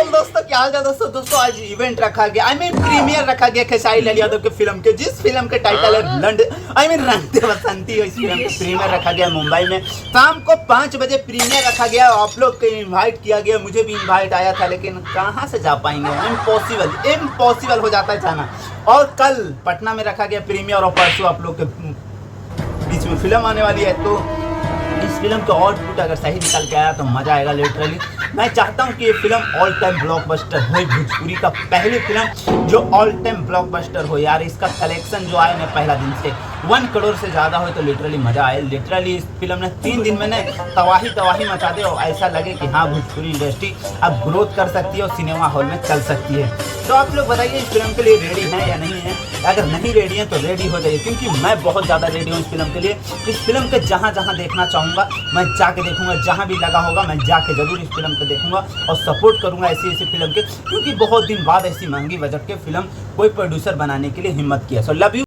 दोस्तों, क्या हाल है दोस्तों आज इवेंट रखा गया, प्रीमियर रखा गया खेसारी लाल यादव के फिल्म के, जिस फिल्म के टाइटल है रंग दे बसंती। इस फिल्म के प्रीमियर रखा गया मुंबई में, शाम को 5 बजे प्रीमियर रखा गया। आप लोग को इनवाइट किया गया, मुझे भी इनवाइट आया था, लेकिन कहाँ से जा पाएंगे, इम्पॉसिबल हो जाता है जाना। और कल पटना में रखा गया प्रीमियर, और परसों आप लोग के बीच में फिल्म आने वाली है। तो इस फिल्म का आउटपुट अगर सही निकल के आया तो मज़ा आएगा। लिटरली मैं चाहता हूँ कि ये फिल्म ऑल टाइम ब्लॉकबस्टर हो, भोजपुरी का पहली फिल्म जो ऑल टाइम ब्लॉकबस्टर हो यार। इसका कलेक्शन जो आए ना पहला दिन से 1 करोड़ से ज़्यादा हो तो लिटरली मज़ा आए। लिटरली इस फिल्म ने 3 दिन में ना तबाही मचा दे, और ऐसा लगे कि हाँ भोजपुरी इंडस्ट्री अब ग्रोथ कर सकती है और सिनेमा हॉल में चल सकती है। तो आप लोग बताइए इस फिल्म के लिए रेडी हैं या नहीं है। अगर नहीं रेडी हैं तो रेडी हो जाइए, क्योंकि मैं बहुत ज़्यादा रेडी हूँ इस फिल्म के लिए। इस फिल्म के जहाँ देखना चाहूँगा मैं जाके देखूँगा, जहाँ भी लगा होगा मैं जाके ज़रूर इस फिल्म को देखूँगा और सपोर्ट करूँगा ऐसी फिल्म के, क्योंकि बहुत दिन बाद ऐसी महंगी बजट के फिल्म कोई प्रोड्यूसर बनाने के लिए हिम्मत किया। So love you.